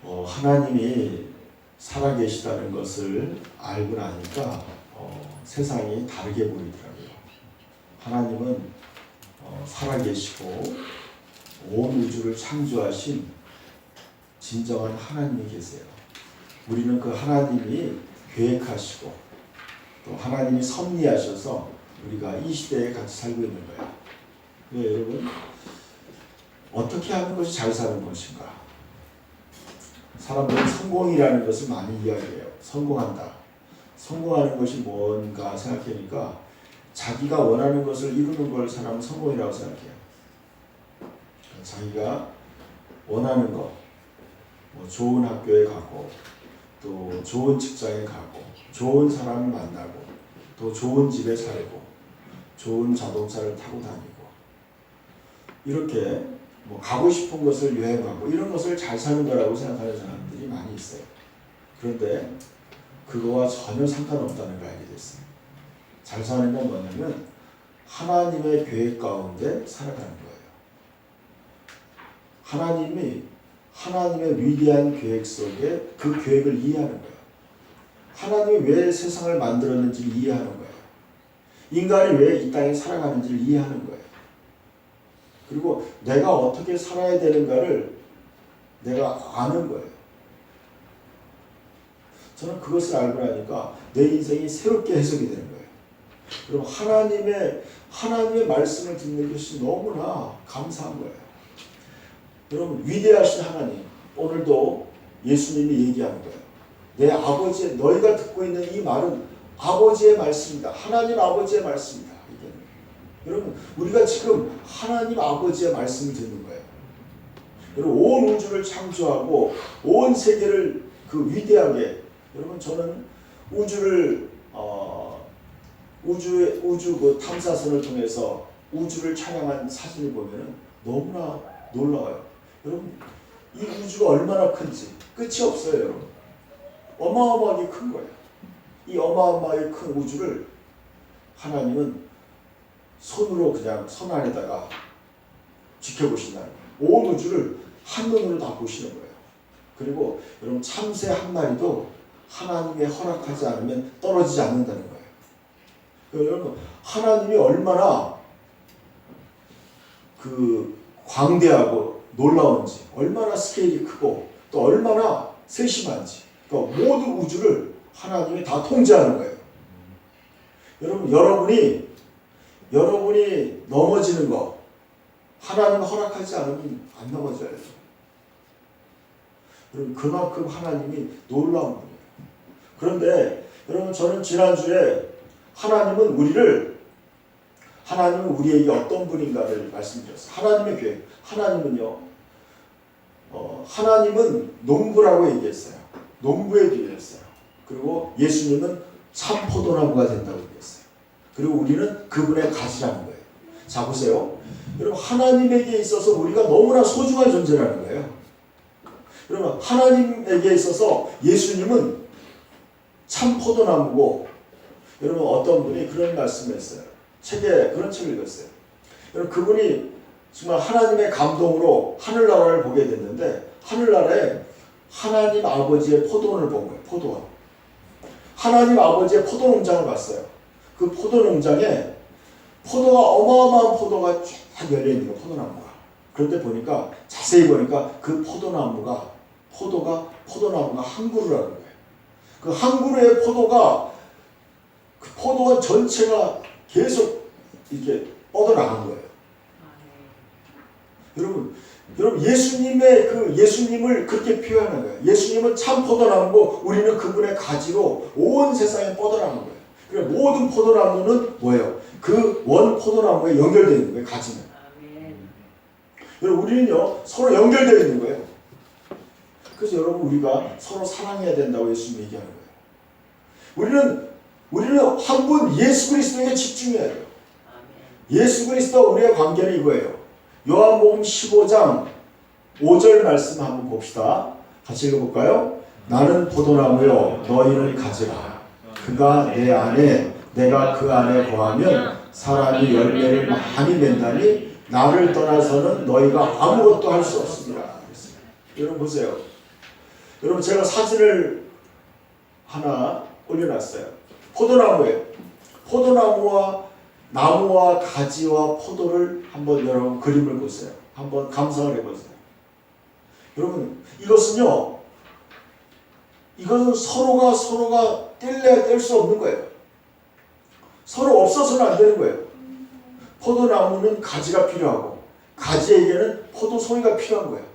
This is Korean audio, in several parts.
하나님이 살아계시다는 것을 알고 나니까 세상이 다르게 보이더라고요. 하나님은 살아계시고 온 우주를 창조하신 진정한 하나님이 계세요. 우리는 그 하나님이 계획하시고 또 하나님이 섭리하셔서 우리가 이 시대에 같이 살고 있는 거예요. 네, 여러분, 어떻게 하는 것이 잘 사는 것인가? 사람들은 성공이라는 것을 많이 이야기해요. 성공한다. 성공하는 것이 뭔가 생각하니까 자기가 원하는 것을 이루는 걸 사람은 성공이라고 생각해요. 자기가 원하는 것, 좋은 학교에 가고 또 좋은 직장에 가고 좋은 사람을 만나고 또 좋은 집에 살고 좋은 자동차를 타고 다니고 이렇게 가고 싶은 것을 여행하고 이런 것을 잘 사는 거라고 생각하는 사람들이 많이 있어요. 그런데 그거와 전혀 상관없다는 걸 알게 됐어요. 잘 사는 건 뭐냐면 하나님의 계획 가운데 살아가는 거예요. 하나님의 위대한 계획 속에 그 계획을 이해하는 거예요. 하나님이 왜 세상을 만들었는지를 이해하는 거예요. 인간이 왜 이 땅에 살아가는지를 이해하는 거예요. 그리고 내가 어떻게 살아야 되는가를 내가 아는 거예요. 저는 그것을 알고 나니까 내 인생이 새롭게 해석이 되는 거예요. 그럼 하나님의 말씀을 듣는 것이 너무나 감사한 거예요. 여러분, 위대하신 하나님, 오늘도 예수님이 얘기하는 거예요. 내 아버지의, 너희가 듣고 있는 이 말은 아버지의 말씀이다. 하나님 아버지의 말씀이다. 여러분, 우리가 지금 하나님 아버지의 말씀을 듣는 거예요. 여러분, 온 우주를 창조하고 온 세계를 그 위대하게, 여러분, 저는 우주 그 탐사선을 통해서 우주를 촬영한 사진을 보면은 너무나 놀라워요. 여러분, 이 우주가 얼마나 큰지 끝이 없어요, 여러분. 어마어마하게 큰 거예요. 이 어마어마하게 큰 우주를 하나님은 손으로 그냥 손 안에다가 지켜보신다는 거예요. 온 우주를 한눈으로 다 보시는 거예요. 그리고 여러분, 참새 한 마리도 하나님의 허락하지 않으면 떨어지지 않는다는 거예요. 여러분, 하나님이 얼마나 그 광대하고 놀라운지, 얼마나 스케일이 크고 또 얼마나 세심한지, 그러니까 모든 우주를 하나님이 다 통제하는 거예요. 여러분이 넘어지는 거 하나님 허락하지 않으면 안 넘어져요. 여러분, 그만큼 하나님이 놀라운 분이에요. 그런데 여러분, 저는 지난주에 하나님은 우리에게 어떤 분인가를 말씀드렸어요. 하나님의 계획. 하나님은 농부라고 얘기했어요. 농부에 비유했어요. 그리고 예수님은 참 포도나무가 된다고 얘기했어요. 그리고 우리는 그분의 가지라는 거예요. 자, 보세요. 여러분, 하나님에게 있어서 우리가 너무나 소중한 존재라는 거예요. 여러분, 하나님에게 있어서 예수님은 참 포도나무고, 여러분, 어떤 분이 그런 말씀을 했어요. 그런 책을 읽었어요. 여러분, 그분이 정말 하나님의 감동으로 하늘나라를 보게 됐는데, 하늘나라에 하나님 아버지의 포도원을 본 거예요. 포도원. 하나님 아버지의 포도농장을 봤어요. 그 포도농장에 포도가, 어마어마한 포도가 쫙 열려있는 거예요. 포도나무가. 그런데 보니까, 자세히 보니까 그 포도나무가 한 그루라는 거예요. 그 한 그루의 포도가, 그 포도원 전체가 계속 이렇게 뻗어나간 거예요. 여러분, 예수님을 그렇게 표현하는 거예요. 예수님은 참 포도나무고 우리는 그분의 가지로 온 세상에 뻗어나간 거예요. 그러니까 모든 포도나무는 뭐예요? 그 원 포도나무에 연결되어 있는 거예요. 가지는. 여러분, 우리는요, 서로 연결되어 있는 거예요. 그래서 여러분, 우리가 서로 사랑해야 된다고 예수님 얘기하는 거예요. 우리는 한 분 예수 그리스도에게 집중해야 돼요. 예수 그리스도와 우리의 관계는 이거예요. 요한복음 15장 5절 말씀 한번 봅시다. 같이 읽어볼까요? 나는 포도나무요, 너희는 가지라. 그가 내 안에, 내가 그 안에 거하면 사람이 열매를 많이 맺나니 나를 떠나서는 너희가 아무것도 할 수 없습니다. 여러분 보세요. 여러분 제가 사진을 하나 올려놨어요. 포도나무예요. 포도나무와 나무와 가지와 포도를 한번 여러분 그림을 보세요. 한번 감상을 해보세요. 여러분 이것은 서로가 뗄래야 뗄 수 없는 거예요. 서로 없어서는 안 되는 거예요. 포도나무는 가지가 필요하고 가지에게는 포도송이가 필요한 거예요.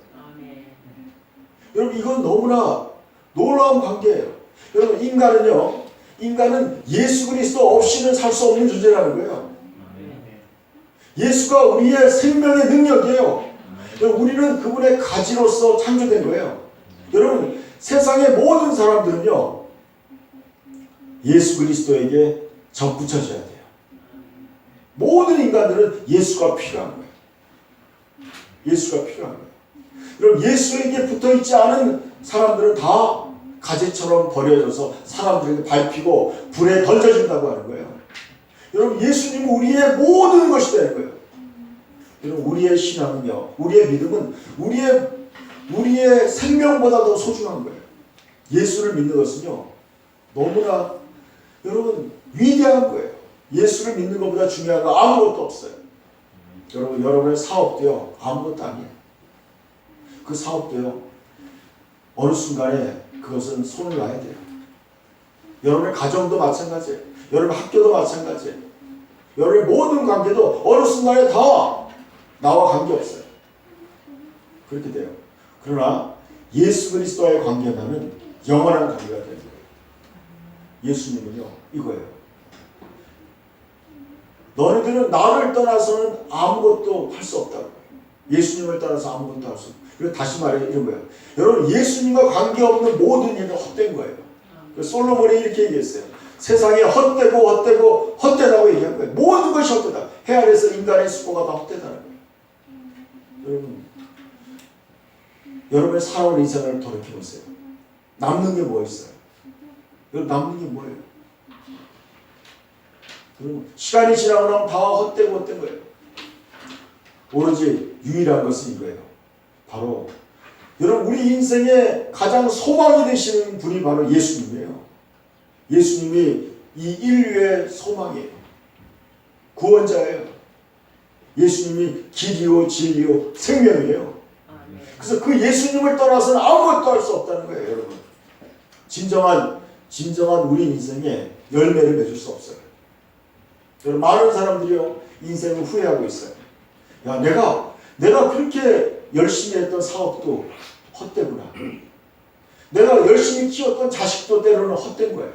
여러분 이건 너무나 놀라운 관계예요. 여러분 인간은 예수 그리스도 없이는 살 수 없는 존재라는 거예요. 예수가 우리의 생명의 능력이에요. 우리는 그분의 가지로서 창조된 거예요. 여러분 세상의 모든 사람들은요 예수 그리스도에게 접붙여져야 돼요. 모든 인간들은 예수가 필요한 거예요. 예수가 필요한 거예요. 여러분 예수에게 붙어있지 않은 사람들은 다 가지처럼 버려져서 사람들에게 밟히고 불에 던져진다고 하는 거예요. 여러분 예수님은 우리의 모든 것이 되는 거예요. 여러분 우리의 신앙은요, 우리의 믿음은 우리의 생명보다 더 소중한 거예요. 예수를 믿는 것은요 너무나 여러분 위대한 거예요. 예수를 믿는 것보다 중요한 거 아무것도 없어요. 여러분의 사업도요 아무것도 아니에요. 그 사업도요 어느 순간에 그것은 손을 놔야 돼요. 여러분의 가정도 마찬가지예요. 여러분의 학교도 마찬가지예요. 여러분의 모든 관계도 어느 순간에 다 나와 관계없어요. 그렇게 돼요. 그러나 예수 그리스도와의 관계는 영원한 관계가 되는 거예요. 예수님은요 이거예요. 너희들은 나를 떠나서는 아무것도 할 수 없다고. 예수님을 따라서 아무것도 할 수 없다. 그리고 다시 말해 이런 거예요. 여러분 예수님과 관계없는 모든 일은 헛된 거예요. 솔로몬이 이렇게 얘기했어요. 세상에 헛되다고 얘기한 거예요. 모든 것이 헛되다. 해 아래서 인간의 수고가 다 헛되다는 거예요. 여러분의 살아온 인생을 돌이켜보세요. 남는 게 뭐 있어요? 여러분 남는 게 뭐예요? 여러분 시간이 지나고 나면 다 헛된 거예요. 오로지 유일한 것은 이거예요. 바로 여러분 우리 인생의 가장 소망이 되시는 분이 바로 예수님이에요. 예수님이 이 인류의 소망이에요. 구원자예요. 예수님이 길이요 진리요 생명이에요. 그래서 그 예수님을 떠나서는 아무것도 할 수 없다는 거예요. 여러분 진정한 우리 인생에 열매를 맺을 수 없어요. 여러분 많은 사람들이요 인생을 후회하고 있어요. 야 내가 그렇게 열심히 했던 사업도 헛되구나. 내가 열심히 키웠던 자식도 때로는 헛된 거예요.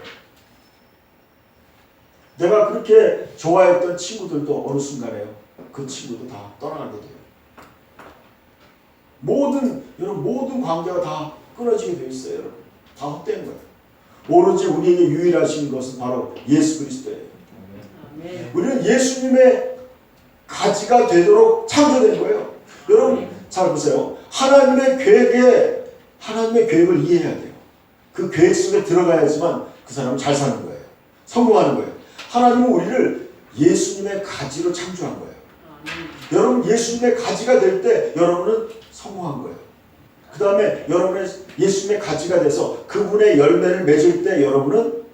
내가 그렇게 좋아했던 친구들도 어느 순간에요 그 친구도 다 떠나가게 돼요. 모든 관계가 다 끊어지게 되어 있어요. 여러분 다 헛된 거예요. 오로지 우리에게 유일하신 것은 바로 예수 그리스도예요. 우리는 예수님의 가지가 되도록 창조된 거예요. 여러분 잘 보세요. 하나님의 계획을 이해해야 돼요. 그 계획 속에 들어가야지만 그 사람은 잘 사는 거예요. 성공하는 거예요. 하나님은 우리를 예수님의 가지로 창조한 거예요. 여러분 예수님의 가지가 될 때 여러분은 성공한 거예요. 그 다음에 여러분의 예수님의 가지가 돼서 그분의 열매를 맺을 때 여러분은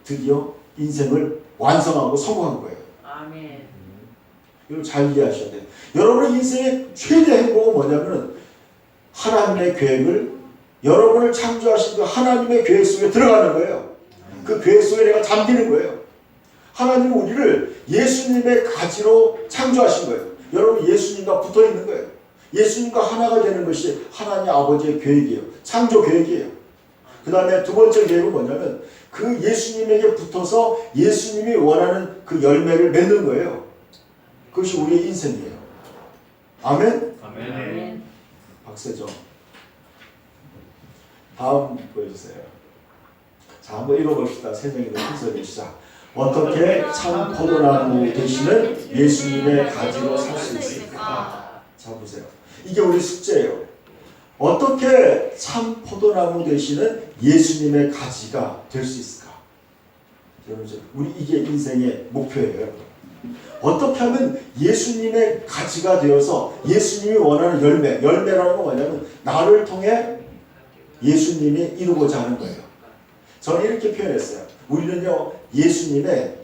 드디어 인생을 완성하고 성공한 거예요. 아멘. 이걸 잘 이해하셔야 돼요. 여러분의 인생의 최대 행복은 뭐냐면 하나님의 계획을 여러분을 창조하신 그 하나님의 계획 속에 들어가는 거예요. 그 계획 속에 내가 잠기는 거예요. 하나님은 우리를 예수님의 가지로 창조하신 거예요. 여러분 예수님과 붙어 있는 거예요. 예수님과 하나가 되는 것이 하나님 아버지의 계획이에요. 창조 계획이에요. 그 다음에 두 번째 계획은 뭐냐면 그 예수님에게 붙어서 예수님이 원하는 그 열매를 맺는 거예요. 그것이 우리의 인생이에요. 아멘? 아멘. 박세정. 다음 보여주세요. 자, 한번 읽어봅시다. 세정이도 순서를 시작. 어떻게 참 포도나무 되시는 예수님의 가지로 살 수 있을까? 자, 보세요. 이게 우리 숙제예요. 어떻게 참 포도나무 되시는 예수님의 가지가 될 수 있을까? 여러분, 우리 이게 인생의 목표예요. 어떻게 하면 예수님의 가지가 되어서 예수님이 원하는 열매라는 건 뭐냐면 나를 통해 예수님이 이루고자 하는 거예요. 저는 이렇게 표현했어요. 우리는요 예수님의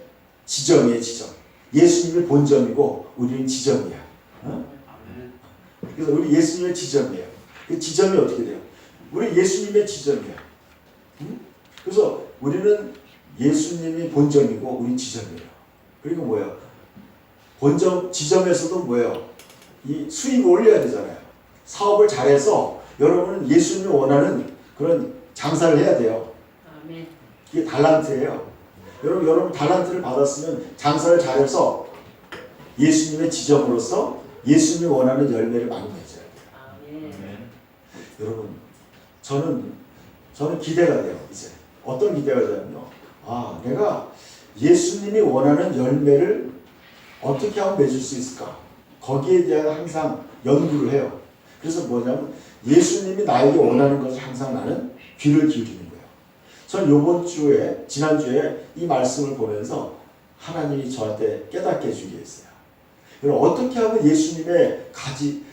지점이에요. 지점. 예수님이 본점이고 우리는 지점이야. 어? 그래서 우리 예수님의 지점이에요. 그 지점이 어떻게 돼요? 우리 예수님의 지점이야. 응? 그래서 우리는 예수님이 본점이고 우리 지점이에요. 그리고 뭐예요? 본점 지점에서도 뭐예요? 이 수입을 올려야 되잖아요. 사업을 잘해서 여러분은 예수님이 원하는 그런 장사를 해야 돼요. 아멘. 이게 달란트예요. 여러분 달란트를 받았으면 장사를 잘해서 예수님의 지점으로서 예수님이 원하는 열매를 많이 맺어야 돼요. 아멘. 여러분 저는 기대가 돼요. 이제 어떤 기대가 되냐면요. 아, 내가 예수님이 원하는 열매를 어떻게 하면 맺을 수 있을까? 거기에 대한 항상 연구를 해요. 그래서 뭐냐면 예수님이 나에게 원하는 것을 항상 나는 귀를 기울이는 거예요. 저는 지난주에 이 말씀을 보면서 하나님이 저한테 깨닫게 해주게 했어요. 그럼 어떻게 하면 예수님의 가지,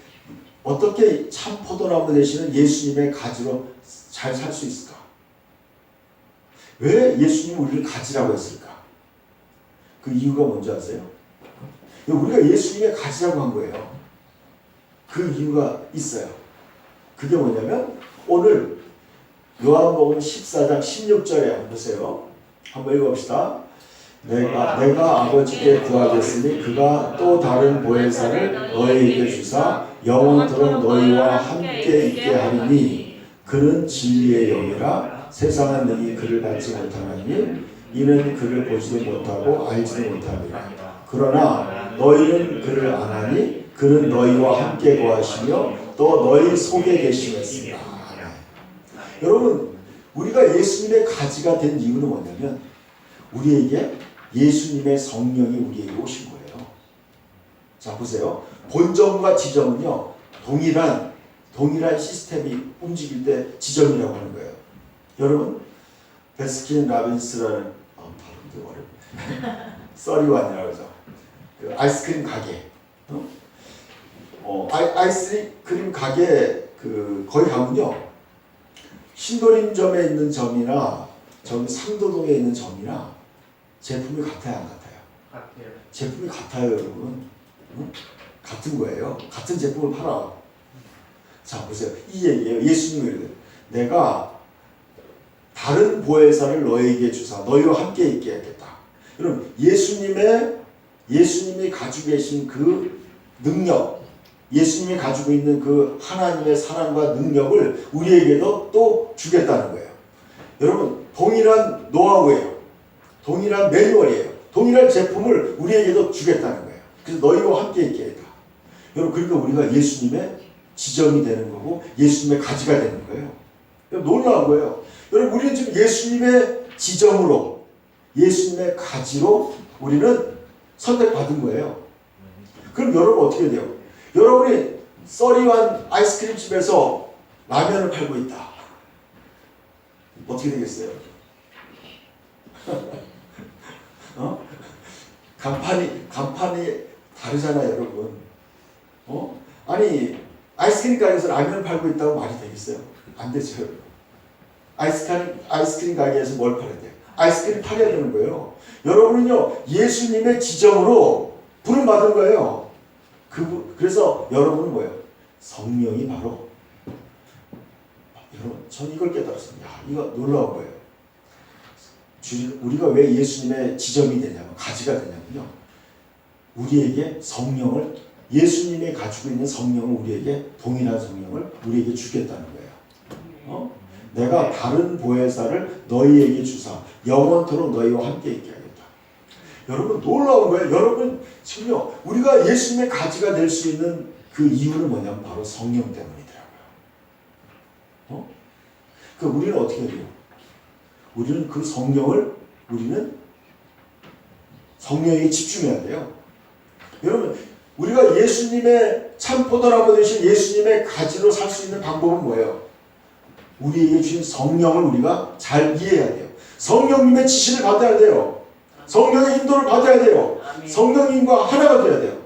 어떻게 참 포도나무 되시는 예수님의 가지로 잘 살 수 있을까? 왜 예수님이 우리를 가지라고 했을까? 그 이유가 뭔지 아세요? 우리가 예수님의 가지라고 한 거예요. 그 이유가 있어요. 그게 뭐냐면 오늘 요한복음 14장 16절에 한번 보세요. 한번 읽어봅시다. 내가 아버지께 구하겠으니 그가 또 다른 보혜사를 너희에게 주사 영원토록 너희와 함께 있게 하리니 그는 진리의 영이라 세상은 능히 그를 받지 못하나니 이는 그를 보지도 못하고 알지도 못하리라. 그러나 너희는 그를 아나니 그는 너희와 함께 거하시며 또 너희 속에 계시겠습니다. 여러분 우리가 예수님의 가지가 된 이유는 뭐냐면 우리에게 예수님의 성령이 우리에게 오신 거예요. 자 보세요. 본점과 지점은요 동일한 시스템이 움직일 때 지점이라고 하는 거예요. 여러분 베스킨 라빈스라는 발음도 어렵네. 써리완이라고 하죠. 그 아이스크림 가게. 아이스크림 가게 그 거기 가면요 신도림점에 있는 점이나 저기 상도동에 있는 점이나 제품이 같아요, 안 같아요? 같아요. 제품이 같아요, 여러분. 응? 같은 거예요. 같은 제품을 팔아. 자, 보세요. 이 얘기예요. 예수님이 이래요. 내가 다른 보혜사를 너희에게 주사 너희와 함께 있게 하겠다. 여러분, 예수님이 가지고 계신 그 능력, 예수님이 가지고 있는 그 하나님의 사랑과 능력을 우리에게도 또 주겠다는 거예요. 여러분, 동일한 노하우예요. 동일한 매뉴얼이에요. 동일한 제품을 우리에게도 주겠다는 거예요. 그래서 너희와 함께 있게 했다. 여러분, 그러니까 우리가 예수님의 지점이 되는 거고 예수님의 가지가 되는 거예요. 놀라운 거예요. 여러분, 우리는 지금 예수님의 지점으로 예수님의 가지로 우리는 선택받은 거예요. 그럼 여러분 어떻게 돼요? 여러분이 써리완 아이스크림 집에서 라면을 팔고 있다. 어떻게 되겠어요? 간판이 다르잖아요, 여러분. 아니 아이스크림 가게에서 라면을 팔고 있다고 말이 되겠어요? 안 되죠, 여러분. 아이스크림 가게에서 뭘 팔아야 돼요? 아이스크림 팔아야 되는 거예요. 여러분은요 예수님의 지점으로 부름 받은 거예요. 그래서 여러분은 뭐예요? 성령이 바로 여러분 전 이걸 깨달았습니다. 이거 놀라운 거예요. 우리가 왜 예수님의 지점이 되냐면 가지가 되냐면요. 우리에게 성령을 예수님이 가지고 있는 성령을 우리에게 동일한 성령을 우리에게 주겠다는 거예요. 내가 다른 보혜사를 너희에게 주사 영원토록 너희와 함께 있게 하겠다. 여러분 놀라운 거예요. 여러분 지금요 우리가 예수님의 가지가 될 수 있는 그 이유는 뭐냐면 바로 성령 때문이더라고요. 그 우리는 어떻게 해요? 우리는 그 성령을 성령에게 집중해야 돼요. 여러분 우리가 예수님의 참 포도나무 되신 예수님의 가지로 살 수 있는 방법은 뭐예요? 우리에게 주신 성령을 우리가 잘 이해해야 돼요. 성령님의 지시를 받아야 돼요. 성령의 인도를 받아야 돼요. 성령님과 하나가 돼야 돼요.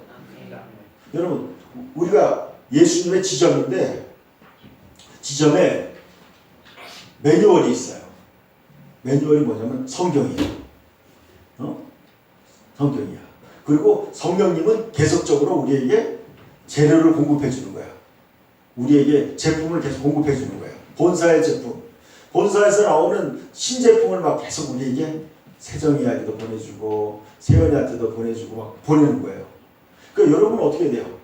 여러분 우리가 예수님의 지점인데 지점에 매뉴얼이 있어요. 매뉴얼이 뭐냐면 성경이에요. 성경이야. 그리고 성령님은 계속적으로 우리에게 재료를 공급해 주는 거야. 우리에게 제품을 계속 공급해 주는 거예요. 본사의 제품. 본사에서 나오는 신제품을 막 계속 우리에게 세정이한테도 보내주고 세연이한테도 보내주고 막 보내는 거예요. 그러니까 여러분은 어떻게 돼요?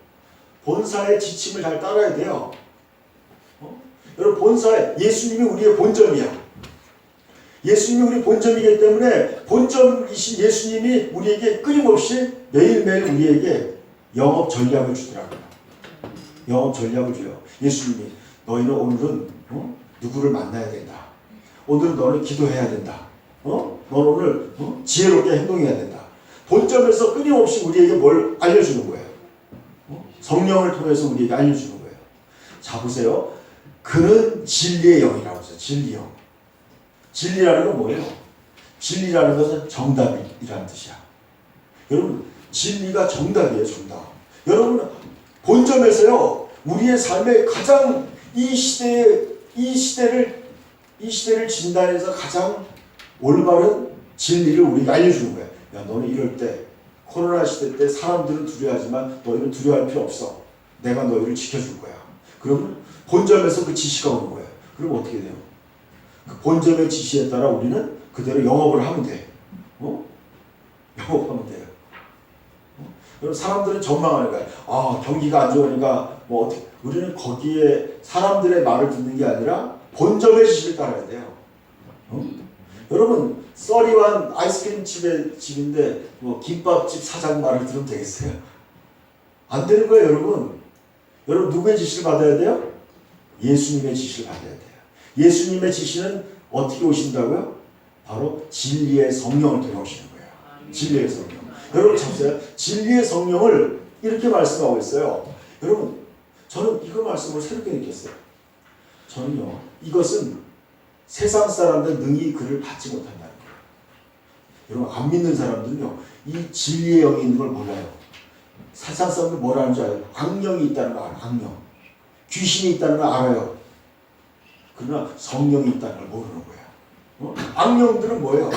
본사의 지침을 잘 따라야 돼요. 여러분 본사에 예수님이 우리의 본점이야. 예수님이 우리 본점이기 때문에 본점이신 예수님이 우리에게 끊임없이 매일매일 우리에게 영업 전략을 주더라고요. 영업 전략을 줘요. 예수님이 너희는 오늘은 누구를 만나야 된다. 오늘은 너는 기도해야 된다. 너는 오늘 지혜롭게 행동해야 된다. 본점에서 끊임없이 우리에게 뭘 알려주는 거예요. 성령을 통해서 우리에게 알려주는 거예요. 자 보세요. 그는 진리의 영이라고 하죠. 진리의 영. 진리라는 건 뭐예요? 진리라는 것은 정답이라는 뜻이야. 여러분 진리가 정답이에요. 정답. 여러분 본점에서요. 우리의 삶에 가장 이 시대를 진단해서 가장 올바른 진리를 우리에게 알려주는 거야. 야 너는 이럴 때 코로나 시대 때 사람들은 두려워하지만 너희는 두려워할 필요 없어. 내가 너희를 지켜줄 거야. 그러면 본점에서 그 지시가 오는 거예요. 그럼 어떻게 돼요? 그 본점의 지시에 따라 우리는 그대로 영업을 하면 돼. 영업하면 돼요. 그럼 사람들은 전망하는 거야. 아 경기가 안 좋으니까 뭐 어떻게 우리는 거기에 사람들의 말을 듣는 게 아니라 본점의 지시를 따라야 돼요. 여러분 써리완 아이스크림 집인데 뭐 김밥집 사장 말을 들으면 되겠어요? 안 되는 거예요, 여러분. 여러분 누구의 지시를 받아야 돼요? 예수님의 지시를 받아야 돼요. 예수님의 지시는 어떻게 오신다고요? 바로 진리의 성령을 통해 오시는 거예요. 진리의 성령. 여러분 참으세요. 진리의 성령을 이렇게 말씀하고 있어요. 여러분 저는 이거 말씀을 새롭게 느꼈어요. 저는요 이것은 세상 사람들 능히 그를 받지 못한다는 거예요. 여러분 안 믿는 사람들은요 이 진리의 영이 있는 걸 몰라요. 세상 사람들 뭐라는 줄 알아요? 악령이 있다는 걸 알아요. 악령. 귀신이 있다는 걸 알아요. 그러나 성령이 있다는 걸 모르는 거예요. 악령들은 뭐예요?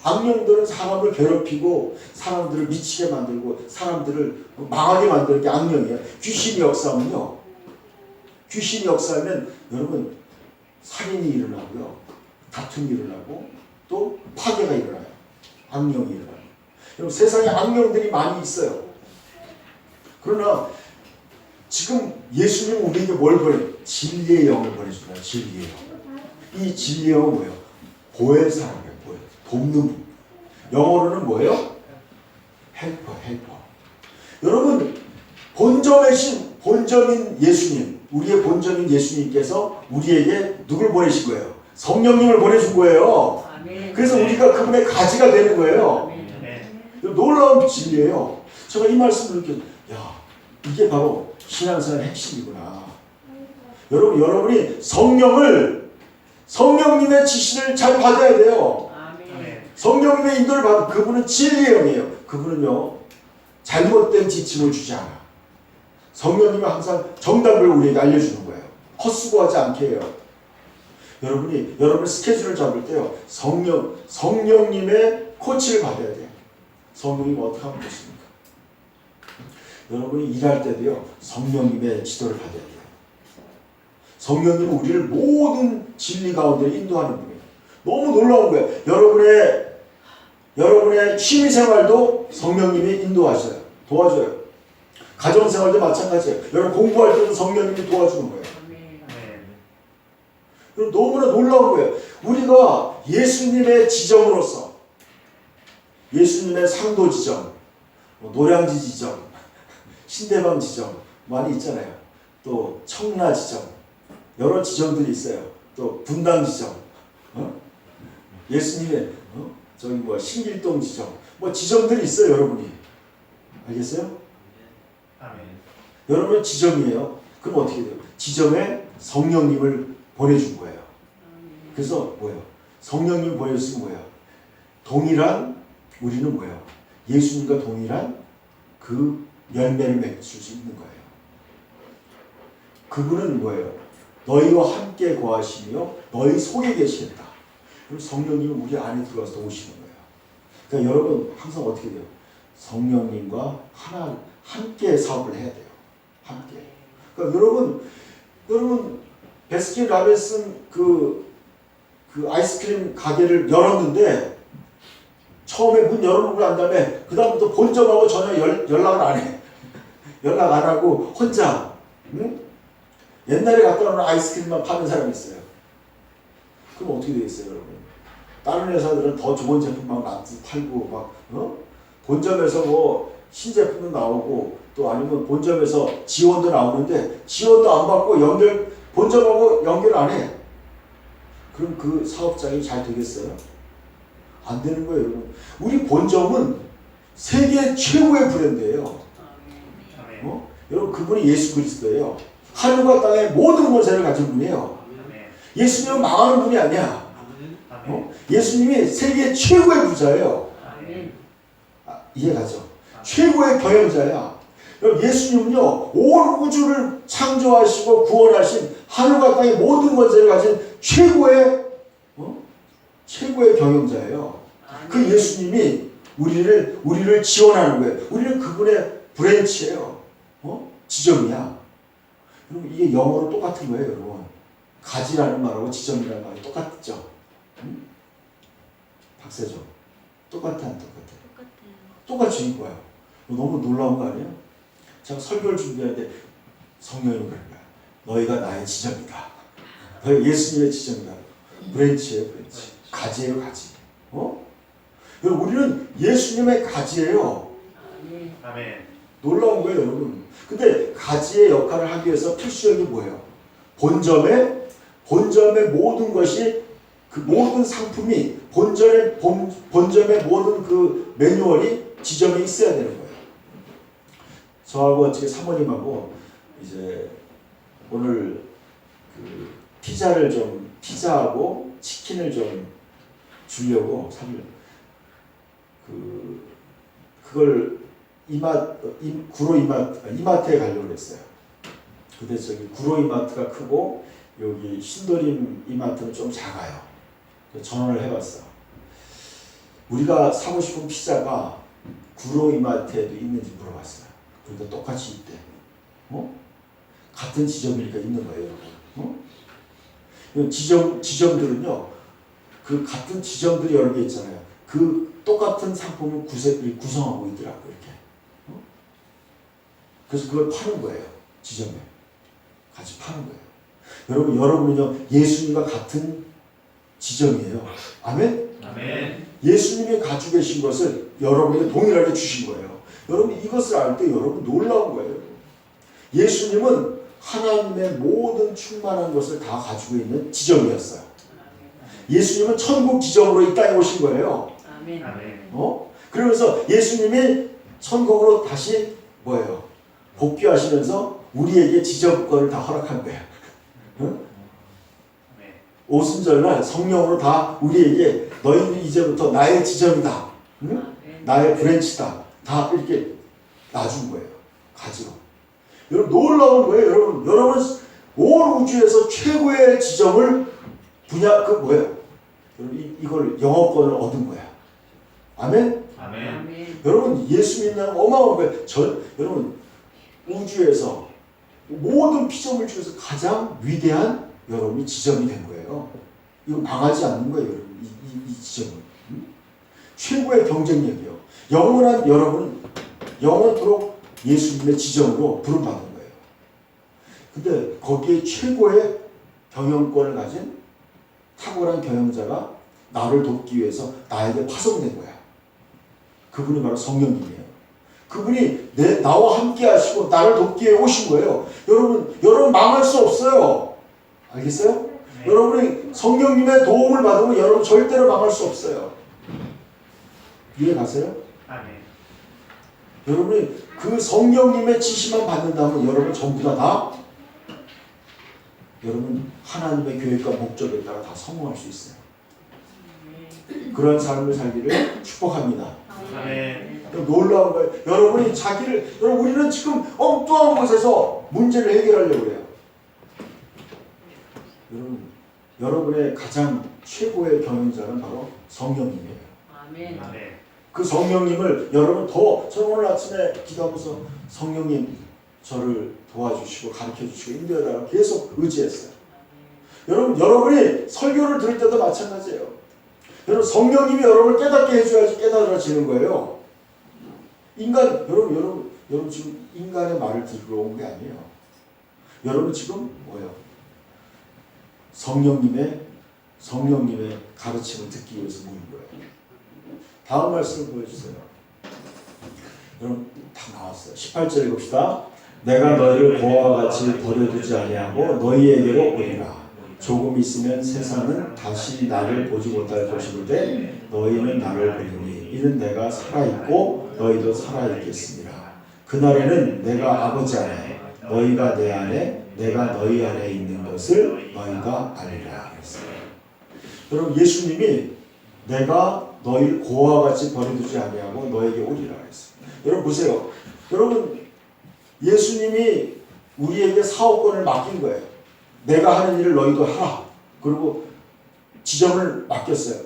악령들은 사람을 괴롭히고 사람들을 미치게 만들고 사람들을 망하게 만드는 게 악령이에요. 귀신이 역사하면요. 귀신이 역사하면 여러분 살인이 일어나고요. 다툼이 일어나고 또 파괴가 일어나요. 악령이 일어나요. 여러분 세상에 악령들이 많이 있어요. 그러나 지금 예수님은 우리에게 뭘 보내요? 진리의 영을 보내주나요? 진리의 영. 이 진리의 영은 뭐예요? 보혜사라는 거예요. 보혜. 돕는 분. 영어로는 뭐예요? 헬퍼. 여러분 본점인 예수님, 우리의 본점인 예수님께서 우리에게 누굴 보내신 거예요? 성령님을 보내준 거예요. 그래서 우리가 그분의 가지가 되는 거예요. 놀라운 진리예요. 제가 이 말씀을 이렇게 이게 바로 신앙생활의 핵심이구나. 여러분이 성령님의 지시를 잘 받아야 돼요. 성령님의 인도를 받고 그분은 진리의 영이에요. 그분은요 잘못된 지침을 주지 않아. 성령님은 항상 정답을 우리에게 알려주는 거예요. 헛수고하지 않게 해요. 여러분 스케줄을 잡을 때요 성령님의 코치를 받아야 돼요. 성령님 어떻게 하면 좋습니까? 여러분이 일할 때도요 성령님의 지도를 받아야 돼요. 성령님은 우리를 모든 진리 가운데 인도하는 분이에요. 너무 놀라운 거예요. 여러분의 취미생활도 성령님이 인도하셔요. 도와줘요. 가정생활도 마찬가지예요. 여러분 공부할 때도 성령님이 도와주는 거예요. 여러분 너무나 놀라운 거예요. 우리가 예수님의 지정으로서 예수님의 상도 지정, 노량지 지정, 신대방 지정 많이 있잖아요. 또 청라 지정 여러 지정들이 있어요. 또 분당 지정, 예수님의 신길동 지정 지정들이 있어요. 여러분이 알겠어요? 여러분 지정이에요. 그럼 어떻게 돼요? 지정에 성령님을 보내준 거예요. 그래서 뭐예요? 성령님 보내주신 뭐예요? 동일한 우리는 뭐예요? 예수님과 동일한 그 열매를 맺을 수 있는 거예요. 그분은 뭐예요? 너희와 함께 거하시며 너희 속에 계시겠다. 그럼 성령님은 우리 안에 들어와서 오시는 거예요. 그러니까 여러분 항상 어떻게 돼요? 성령님과 함께 사업을 해야 돼요. 함께. 그러니까 여러분 베스킨 라빈스 그 아이스크림 가게를 열었는데 처음에 문 열어놓고 난 다음에 그 다음부터 본점하고 전혀 연락을 안 해. 연락 안 하고 혼자 응? 옛날에 갖다 놓은 아이스크림만 파는 사람이 있어요. 그럼 어떻게 되겠어요, 여러분? 다른 회사들은 더 좋은 제품 막 팔고 막 본점에서 뭐 신제품도 나오고 또 아니면 본점에서 지원도 나오는데 지원도 안 받고 본점하고 연결 안 해. 그럼 그 사업장이 잘 되겠어요? 안 되는 거예요, 여러분. 우리 본점은 세계 최고의 브랜드예요. 여러분 그분이 예수 그리스도예요. 하늘과 땅의 모든 권세를 가진 분이에요. 예수님은 망하는 분이 아니야. 예수님이 세계 최고의 부자예요. 이해가죠? 최고의 경영자야. 예수님은요, 온 우주를 창조하시고 구원하신 하늘과 땅의 모든 권세를 가진 최고의 경영자예요. 그 예수님이 우리를 지원하는 거예요. 우리는 그분의 브랜치예요. 지점이야. 그럼 이게 영어로 똑같은 거예요, 여러분. 가지라는 말하고 지점이라는 말이 똑같죠? 응? 박세죠? 똑같아, 안 똑같아? 똑같이 이거야. 너무 놀라운 거 아니에요? 제가 설교를 준비하는데 성령이 그런 거야. 너희가 나의 지점이다. 너희 예수님의 지점이다. 브랜치예요, 브랜치. 가지예요, 가지. 우리는 예수님의 가지예요. 아멘. 놀라운 거예요, 여러분. 근데 가지의 역할을 하기 위해서 필수적인 게 뭐예요? 본점의 모든 것이 그 모든 상품이 본점의 모든 그 매뉴얼이 지점에 있어야 되는 거예요. 저하고 어떻게 사모님하고 이제 오늘 그 피자하고 치킨을 좀 주려고 그걸 이마트에 가려고 했어요. 근데 저기 구로 이마트가 크고 여기 신도림 이마트는 좀 작아요. 전화를 해봤어. 우리가 사고 싶은 피자가 구로 이마트에도 있는지 물어봤어요. 그러니까 똑같이 있대. 같은 지점이니까 있는 거예요, 여러분. 지점들은요, 그 같은 지점들이 여러 개 있잖아요. 그 똑같은 상품을 구성하고 있더라고, 이렇게. 그래서 그걸 파는 거예요, 지점에. 같이 파는 거예요. 여러분은요, 예수님과 같은 지점이에요. 아멘? 아멘. 예수님이 가지고 계신 것을 여러분에게 동일하게 주신 거예요. 여러분 이것을 알 때 여러분 놀라운 거예요. 예수님은 하나님의 모든 충만한 것을 다 가지고 있는 지점이었어요. 예수님은 천국 지점으로 이 땅에 오신 거예요. 아멘. 그러면서 예수님이 천국으로 다시 뭐예요? 복귀하시면서 우리에게 지점권을 다 허락한 거예요. 오순절날 성령으로 다 우리에게 너희는 이제부터 나의 지점이다. 응? 나의 브랜치다. 다 이렇게 놔준 거예요. 가지로. 여러분 놀라운 거예요. 여러분 온 우주에서 최고의 지점을 뭐예요? 여러분 이걸 영업권을 얻은 거야. 아멘? 아멘. 여러분 예수 믿는 어마어마한 거예요. 여러분 우주에서 모든 피조물 중에서 가장 위대한 여러분이 지점이 된 거예요. 이거 망하지 않는 거예요, 여러분. 이 지점은. 최고의 경쟁력이요. 여러분은 영원토록 예수님의 지점으로 부름받은 거예요. 근데 거기에 최고의 경영권을 가진 탁월한 경영자가 나를 돕기 위해서 나에게 파송된 거야. 그분이 바로 성령님이에요. 그분이 나와 함께 하시고 나를 돕기 위해 오신 거예요. 여러분 망할 수 없어요. 알겠어요? 네. 여러분이 성령님의 도움을 받으면 여러분 절대로 망할 수 없어요. 이해 가세요? 아멘. 여러분이 그 성령님의 지시만 받는다면 여러분 전부 다 여러분 하나님의 계획과 목적에 따라 다 성공할 수 있어요. 그런 삶을 살기를 축복합니다. 아멘. 놀라운 거예요. 여러분 우리는 지금 엉뚱한 곳에서 문제를 해결하려고 해요. 여러분의 가장 최고의 경영자는 바로 성령님이에요. 아멘. 그 성령님을 여러분 저는 오늘 아침에 기도하면서 성령님 저를 도와주시고 가르쳐주시고 인도해달라고 계속 의지했어요. 여러분이 설교를 들을 때도 마찬가지예요. 여러분 성령님이 여러분을 깨닫게 해줘야지 깨달아지는 거예요. 여러분 지금 인간의 말을 들으러 온 게 아니에요. 여러분 지금 뭐예요? 성령님의 가르침을 듣기 위해서 모인 거예요. 다음 말씀을 보여주세요. 여러분 다 나왔어요. 18절 읽읍시다. 내가 너희를 고아와 같이 버려두지 아니하고 너희에게로 오리라. 조금 있으면 세상은 다시 나를 보지 못할 것이로되 너희는 나를 보리니 이는 내가 살아있고 너희도 살아있겠습니다. 그날에는 내가 아버지 안에 너희가 내 안에 내가 너희 안에 있는 것을 너희가 알리라. 여러분 예수님이 내가 너희를 고아와 같이 버려두지 아니하고 너에게 오리라 했어요. 여러분 보세요. 여러분 예수님이 우리에게 사업권을 맡긴 거예요. 내가 하는 일을 너희도 하라. 그리고 지점을 맡겼어요.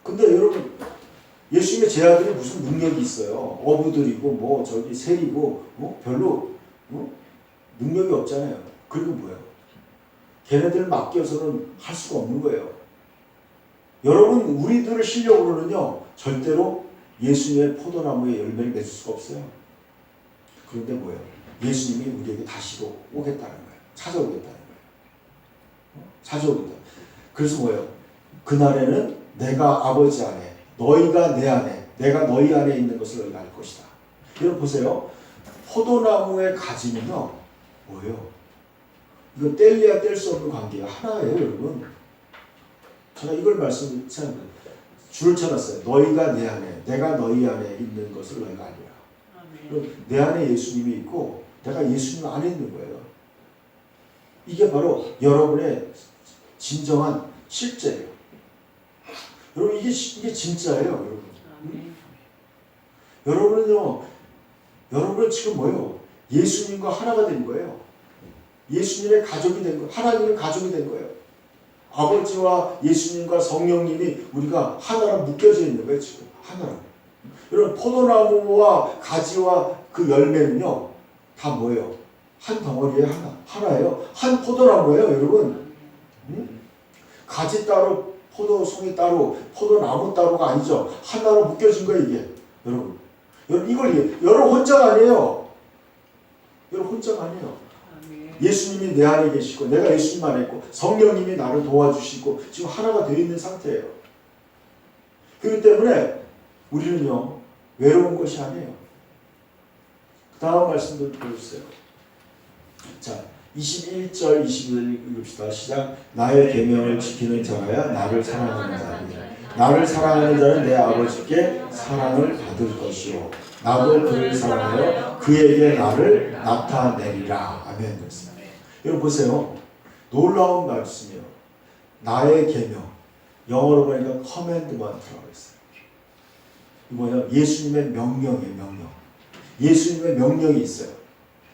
근데 여러분 예수님의 제자들이 무슨 능력이 있어요? 어부들이고 세리고 별로 능력이 없잖아요. 그리고 뭐예요? 걔네들 맡겨서는 할 수가 없는 거예요. 여러분 우리들의 실력으로는요 절대로 예수님의 포도나무의 열매를 맺을 수가 없어요. 그런데 뭐예요? 예수님이 우리에게 다시도 오겠다는 거예요. 찾아오겠다는 거예요. 찾아오겠다. 그래서 뭐예요? 그날에는 내가 아버지 안에 너희가 내 안에 내가 너희 안에 있는 것을 너희가 알 것이다. 여러분 보세요. 포도나무의 가지는요 뭐예요? 이거 뗄래야 뗄 수 없는 관계가 하나예요. 여러분 제가 이걸 말씀드렸잖아요. 줄을 쳐놨어요. 너희가 내 안에 내가 너희 안에 있는 것을 너희가 알리라. 내 안에 예수님이 있고 내가 예수님 안에 있는 거예요. 이게 바로 여러분의 진정한 실제예요. 여러분 이게 진짜예요. 여러분. 여러분은 지금 뭐예요? 예수님과 하나가 된 거예요. 예수님의 가족이 된 거예요. 하나님의 가족이 된 거예요. 아버지와 예수님과 성령님이 우리가 하나로 묶여져 있는 거예요. 지금 하나로. 여러분 포도나무와 가지와 그 열매는요 다 뭐예요? 한 덩어리에 하나예요. 한 포도나무예요. 여러분. 가지 따로 포도송이 따로 포도나무 따로가 아니죠. 하나로 묶여진 거예요. 이게. 여러분 여러분 혼자가 아니에요. 여러분 혼자가 아니에요. 예수님이 내 안에 계시고 내가 예수님 안에 있고 성령님이 나를 도와주시고 지금 하나가 되어 있는 상태예요. 그렇기 때문에 우리는요 외로운 것이 아니에요. 그 다음 말씀도 보여주세요. 자 21절 22절 읽읍시다. 시작. 나의 계명을 지키는 자라야 나를 사랑하는 자니 나를 사랑하는 자는 내 아버지께 사랑을 받을 것이요 나도 그를 사랑하여 그에게 나를 나타내리라. 아멘. 그렇습니다. 여러분 보세요. 놀라운 말씀이요. 나의 계명. 영어로 보니까 commandment라고 했어요. 이 뭐냐? 예수님의 명령이에요. 명령. 예수님의 명령이 있어요.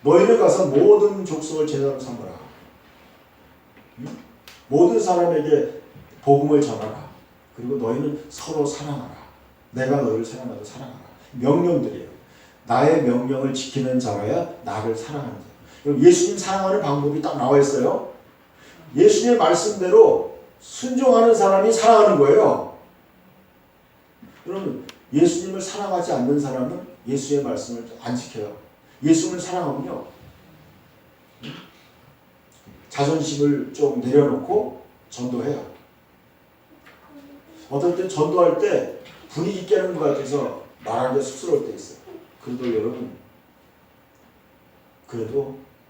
너희는 가서 모든 족속을 제자로 삼으라. 모든 사람에게 복음을 전하라. 그리고 너희는 서로 사랑하라. 내가 너희를 사랑하고 사랑하라. 명령들이에요. 나의 명령을 지키는 자라야 나를 사랑하는 자. 예수님 사랑하는 방법이 딱 나와 있어요. 예수님의 말씀대로 순종하는 사람이 사랑하는 거예요. 여러분 예수님을 사랑하지 않는 사람은 예수의 말씀을 안 지켜요. 예수님을 사랑하면요 자존심을 좀 내려놓고 전도해요. 어떨 때 전도할 때 분위기 깨는 것 같아서 말하는 게 쑥스러울 때 있어요. 그래도 여러분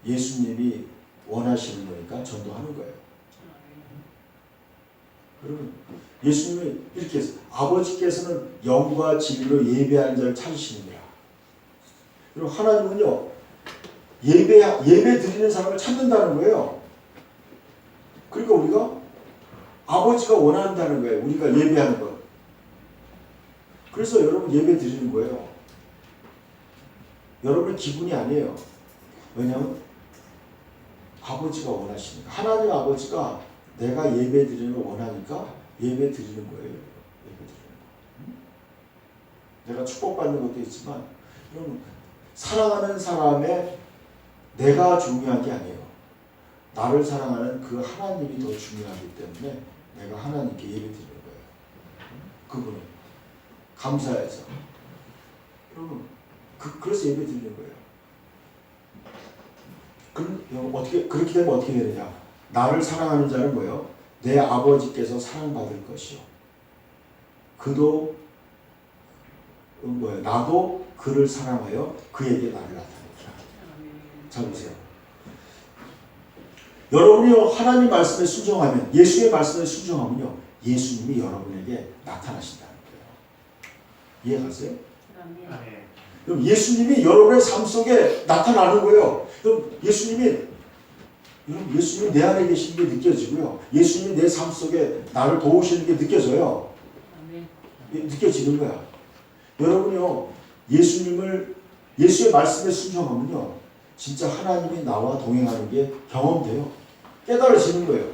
예수님이 원하시는 거니까 전도하는 거예요. 여러분 예수님이 이렇게 했어요. 아버지께서는 영과 진리로 예배하는 자를 찾으시느니라. 그리고 하나님은요 예배 드리는 사람을 찾는다는 거예요. 그러니까 우리가 아버지가 원한다는 거예요. 우리가 예배하는 거. 그래서 여러분 예배 드리는 거예요. 여러분의 기분이 아니에요. 왜냐하면 아버지가 원하시니까. 하나님 아버지가 내가 예배 드리는 걸 원하니까 예배 드리는 거예요. 예배 드리는 거. 내가 축복받는 것도 있지만 여러분 사랑하는 사람의 내가 중요한 게 아니에요. 나를 사랑하는 그 하나님이 더 중요하기 때문에 내가 하나님께 예배 드리는 거예요. 그분은 감사해서. 여러분 그래서 예배 드리는 거예요. 그렇게 되면 어떻게 되느냐? 나를 사랑하는 자는 뭐예요? 내 아버지께서 사랑받을 것이요. 그도 뭐예요? 나도 그를 사랑하여 그에게 나를 나타내리라. 자 보세요. 여러분이 하나님 말씀에 순종하면, 예수의 말씀에 순종하면요, 예수님이 여러분에게 나타나신다는 거예요. 이해가세요? 아멘. 그럼 예수님이 여러분의 삶 속에 나타나는 거예요. 그럼 예수님이 내 안에 계시는 게 느껴지고요. 예수님이 내 삶 속에 나를 도우시는 게 느껴져요. 느껴지는 거야. 여러분이요, 예수의 말씀에 순종하면요, 진짜 하나님이 나와 동행하는 게 경험돼요. 깨달아지는 거예요.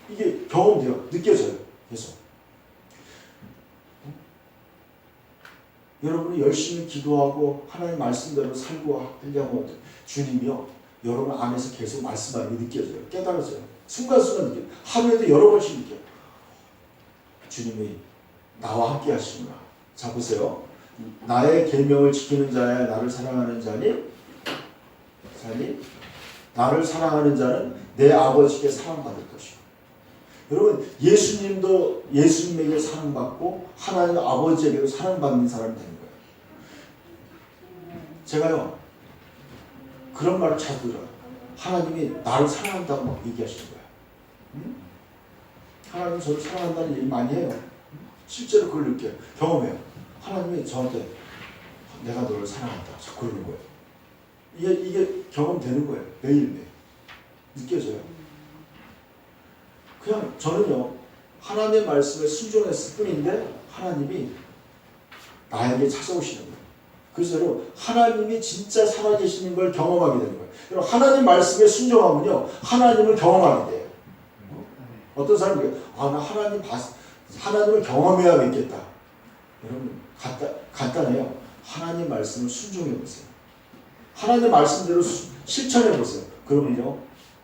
이게 경험돼요. 느껴져요. 계속. 여러분이 열심히 기도하고 하나님 말씀대로 살고 하려면 주님이요, 여러분 안에서 계속 말씀하는 게 느껴져요. 깨달아져요. 순간순간 느껴요. 하루에도 여러 번씩 느껴요. 주님이 나와 함께 하시구나. 자 보세요. 나의 계명을 지키는 자야 나를 사랑하는 자니 나를 사랑하는 자는 내 아버지께 사랑받을 것이요. 여러분 예수님도 예수님에게 사랑받고 하나님 아버지에게도 사랑받는 사람이 되는 거예요. 제가요 그런 말을 잘 들어요. 하나님이 나를 사랑한다고 막 얘기하시는 거예요. 하나님이 저를 사랑한다는 얘기 많이 해요. 실제로 그걸 느껴요. 경험해요. 하나님이 저한테 내가 너를 사랑한다 자꾸 그러는 거예요. 이게 경험되는 거예요. 매일매일 느껴져요. 그냥 저는요 하나님의 말씀에 순종했을 뿐인데 하나님이 나에게 찾아오시는 거예요. 그래서 여러분 하나님이 진짜 살아계시는 걸 경험하게 되는 거예요. 여러분 하나님 말씀에 순종하면요 하나님을 경험하게 돼요. 어떤 사람이 나 하나님을 경험해야 겠다. 여러분 간단해요. 하나님 말씀을 순종해 보세요. 하나님 말씀대로 실천해 보세요. 그러면요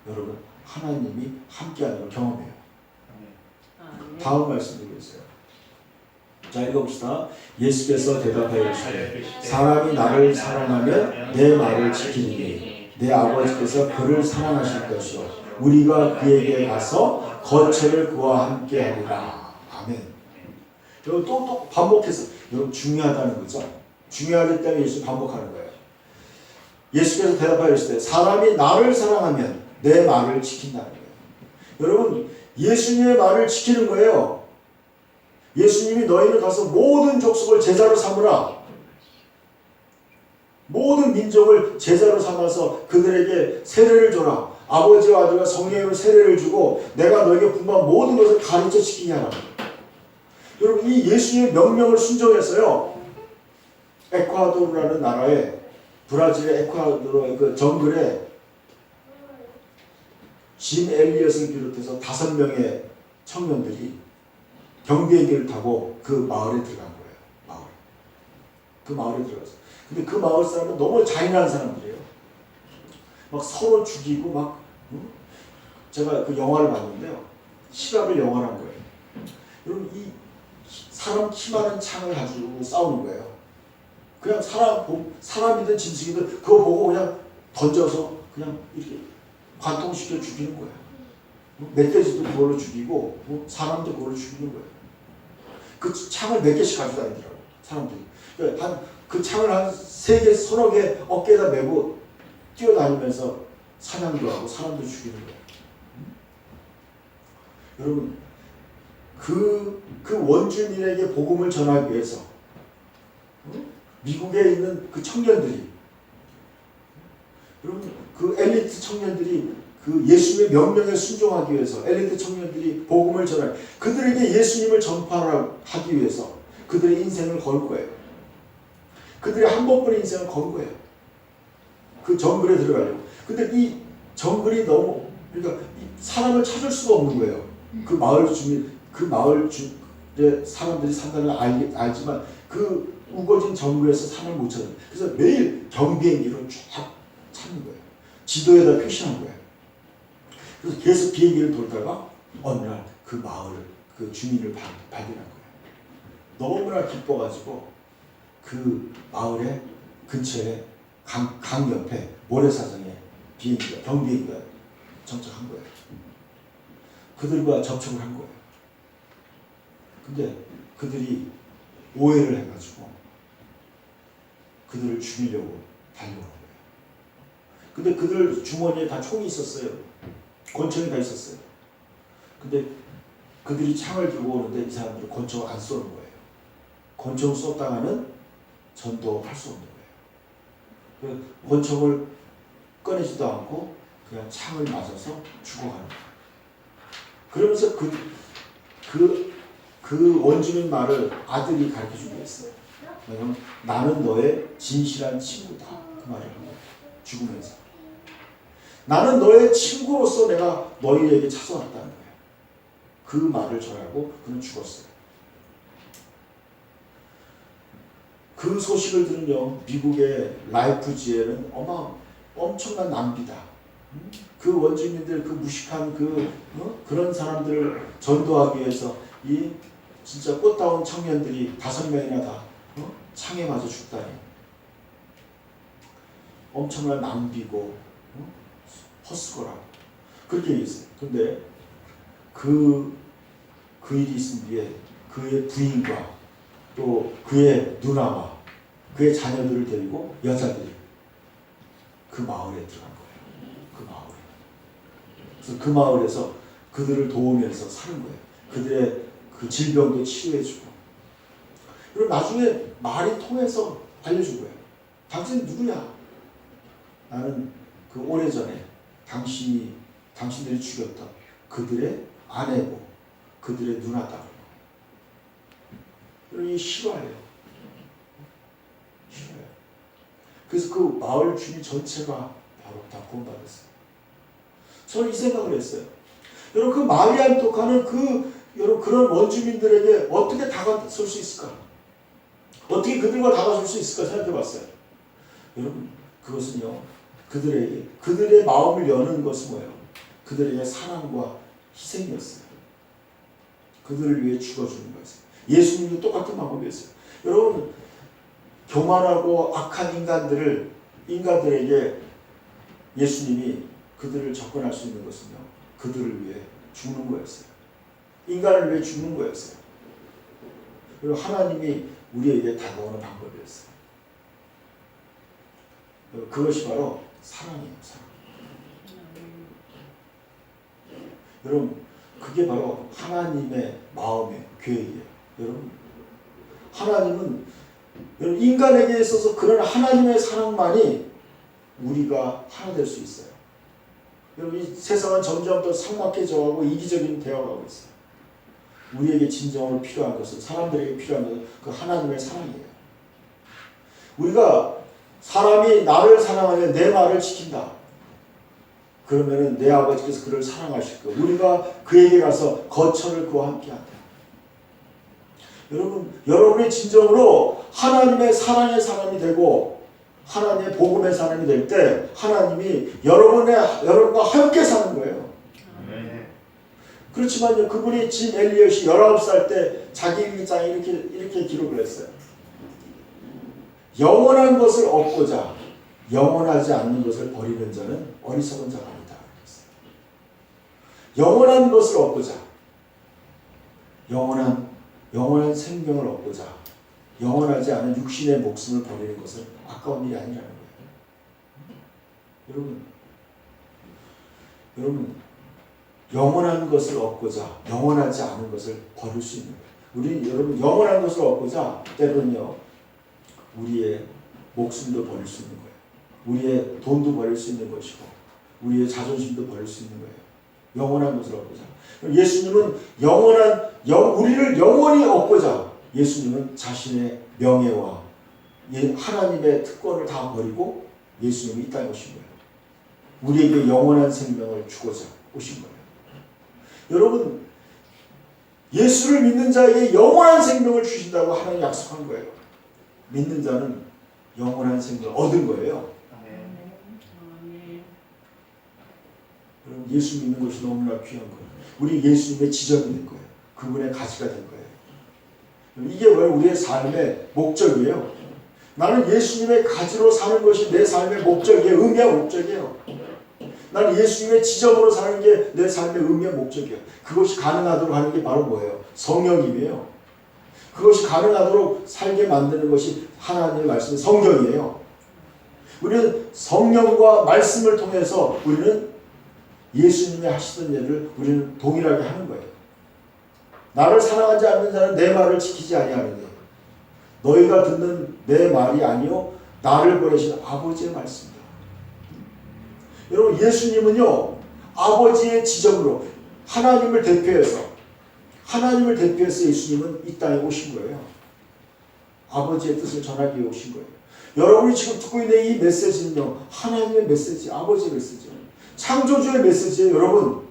여러분 하나님이 함께하는 걸 경험해요. 다음 말씀 드리겠어요. 자 읽어봅시다. 예수께서 대답하여 이르시되 사람이 나를 사랑하면 내 말을 지키리니 내 아버지께서 그를 사랑하실 것이요 우리가 그에게 가서 거처를 그와 함께 하리라. 아멘. 여러분 또 반복해서 여러분 중요하다는 거죠. 중요하기 때문에 예수 반복하는 거예요. 예수께서 대답하여 이르시되 사람이 나를 사랑하면 내 말을 지킨다는 거예요. 여러분 예수님의 말을 지키는 거예요. 예수님이 너희를 가서 모든 족속을 제자로 삼으라. 모든 민족을 제자로 삼아서 그들에게 세례를 줘라. 아버지와 아들과 성령으로 세례를 주고 내가 너에게 분부한 모든 것을 가르쳐 지키게 하라. 여러분 이 예수님의 명령을 순종해서요. 에콰도르라는 나라에 브라질의 에콰도르 그 정글에 짐 엘리엇을 비롯해서 5명의 청년들이 경비행기를 타고 그 마을에 들어간 거예요. 그 마을에 들어가서. 근데 그 마을 사람은 너무 잔인한 사람들이에요. 막 서로 죽이고 막 제가 그 영화를 봤는데요. 실화를 영화로 한 거예요. 여러분 이 사람 키 많은 창을 가지고 싸우는 거예요. 그냥 사람이든 짐승이든 그거 보고 그냥 던져서 그냥 이렇게 관통시켜 죽이는 거예요. 멧돼지도 그걸로 죽이고 사람도 그걸로 죽이는 거예요. 그 창을 몇 개씩 가지고 다니더라고요. 사람들이. 그러니까 그 창을 한 3개, 서너 개 어깨에다 메고 뛰어다니면서 사냥도 하고 사람도 죽이는 거예요. 여러분 그 원주민에게 복음을 전하기 위해서 미국에 있는 그 청년들이 여러분 그 엘리트 청년들이 그 예수님의 명령에 순종하기 위해서 엘리트 청년들이 복음을 전하기 그들에게 예수님을 전파하기 위해서 그들의 인생을 걸 거예요. 그들의 한 번뿐인 인생을 건 거예요. 그 정글에 들어가려고. 근데 이 정글이 너무 그러니까 사람을 찾을 수가 없는 거예요. 그 마을 주민, 그 마을 주의 사람들이 산다는 걸 알지만 그 우거진 정부에서 산을 못 찾아요. 그래서 매일 경비행기로 쫙 찾는 거예요. 지도에다 표시한 거예요. 그래서 계속 비행기를 돌다가 어느 날 그 마을을, 그 주민을 발견한 거예요. 너무나 기뻐가지고 그 마을의 근처에 강 옆에 모래사장에 경비행기가 정착한 거예요. 그들과 접촉을 한 거예요. 근데 그들이 오해를 해가지고 그들을 죽이려고 달려오는 거예요. 근데 그들 주머니에 다 총이 있었어요. 권총이 다 있었어요. 근데 그들이 창을 들고 오는데 이 사람들은 권총을 안 쏘는 거예요. 권총 쏘다가는 전도할 수 없는 거예요. 권총을 꺼내지도 않고 그냥 창을 맞아서 죽어가는 거예요. 그러면서 그 원주민 말을 아들이 가르쳐 주고 있어요. 왜냐면 나는 너의 진실한 친구다. 그 말을 한 거예요. 죽으면서. 나는 너의 친구로서 내가 너희에게 찾아왔다는 거예요. 그 말을 전하고 그는 죽었어요. 그 소식을 들으며 미국의 라이프지에는 엄청난 낭비다. 그 원주민들, 그 무식한 그런 사람들을 전도하기 위해서 이 진짜 꽃다운 청년들이 5명이나 다 창에 맞아 죽다니. 엄청난 낭비고 헛수고라고 그렇게 얘기했어요. 근데 그 일이 있은 뒤에 그의 부인과 또 그의 누나와 그의 자녀들을 데리고 여자들이 그 마을에 들어간 거예요. 그 마을에. 그래서 그 마을에서 그들을 도우면서 사는 거예요. 그들의 그 질병도 치료해주고. 그리고 나중에 말이 통해서 알려준 거예요. 당신 누구냐? 나는 그 오래전에 당신들이 죽였던 그들의 아내고 그들의 누나다. 이게 실화예요. 실화예요. 그래서 그 마을 주민 전체가 바로 다 구원받았어요. 저는 이 생각을 했어요. 여러분 그 마리 안토카는 여러분 그런 원주민들에게 어떻게 다가설 수 있을까? 어떻게 그들과 다가설 수 있을까 생각해봤어요. 여러분 그것은요 그들의 마음을 여는 것은 뭐예요? 그들에게 사랑과 희생이었어요. 그들을 위해 죽어주는 거였어요. 예수님도 똑같은 방법이었어요. 여러분 교만하고 악한 인간들에게 예수님이 그들을 접근할 수 있는 것은요 그들을 위해 죽는 거였어요. 인간을 위해 죽는 거였어요. 그리고 하나님이 우리에게 다가오는 방법이었어요. 그것이 바로 사랑이에요. 사랑. 여러분 그게 바로 하나님의 마음의 계획이에요. 여러분 하나님은 인간에게 있어서 그런 하나님의 사랑만이 우리가 하나 될 수 있어요. 여러분 이 세상은 점점 더 삭막해져가고 이기적인 되어가고 있어요. 우리에게 진정으로 필요한 것은 사람들에게 필요한 것은 그 하나님의 사랑이에요. 우리가 사람이 나를 사랑하면 내 말을 지킨다. 그러면은 내 아버지께서 그를 사랑하실 거예요. 우리가 그에게 가서 거처를 그와 함께한다. 여러분이 진정으로 하나님의 사랑의 사람이 되고 하나님의 복음의 사람이 될 때 하나님이 여러분과 함께 사는 거예요. 그렇지만요 그분이 짐 엘리엇이 19살 때 자기 일기장에 이렇게 기록을 했어요. 영원한 것을 얻고자 영원하지 않는 것을 버리는 자는 어리석은 자가 아니다. 영원한 것을 얻고자 영원한 생명을 얻고자 영원하지 않은 육신의 목숨을 버리는 것은 아까운 일이 아니라는 거예요. 여러분 영원한 것을 얻고자 영원하지 않은 것을 버릴 수 있는 거예요. 여러분 영원한 것을 얻고자 때로는요 우리의 목숨도 버릴 수 있는 거예요. 우리의 돈도 버릴 수 있는 것이고 우리의 자존심도 버릴 수 있는 거예요. 영원한 것을 얻고자. 예수님은 우리를 영원히 얻고자 예수님은 자신의 명예와 하나님의 특권을 다 버리고 예수님이 이 땅에 오신 거예요. 우리에게 영원한 생명을 주고자 오신 거예요. 여러분, 예수를 믿는 자에게 영원한 생명을 주신다고 하나님 약속한 거예요. 믿는 자는 영원한 생명을 얻은 거예요. 아멘. 여러분, 예수 믿는 것이 너무나 귀한 거예요. 우리 예수님의 지점이 된 거예요. 그분의 가치가 된 거예요. 이게 왜 우리의 삶의 목적이에요. 나는 예수님의 가지로 사는 것이 내 삶의 목적이에요. 의미와 목적이에요. 나는 예수님의 지점으로 사는 게 내 삶의 의미와 목적이에요. 그것이 가능하도록 하는 게 바로 뭐예요? 성령님이에요. 그것이 가능하도록 살게 만드는 것이 하나님의 말씀, 성경이에요. 우리는 성령과 말씀을 통해서 우리는 예수님이 하시던 일을 우리는 동일하게 하는 거예요. 나를 사랑하지 않는 자는 내 말을 지키지 아니하느니 너희가 듣는 내 말이 아니요 나를 보내신 아버지의 말씀이다. 여러분, 예수님은요 아버지의 지점으로 하나님을 대표해서 예수님은 이 땅에 오신 거예요. 아버지의 뜻을 전하기 위해 오신 거예요. 여러분이 지금 듣고 있는 이 메시지는요 하나님의 메시지, 아버지의 메시지예요. 창조주의 메시지예요. 여러분,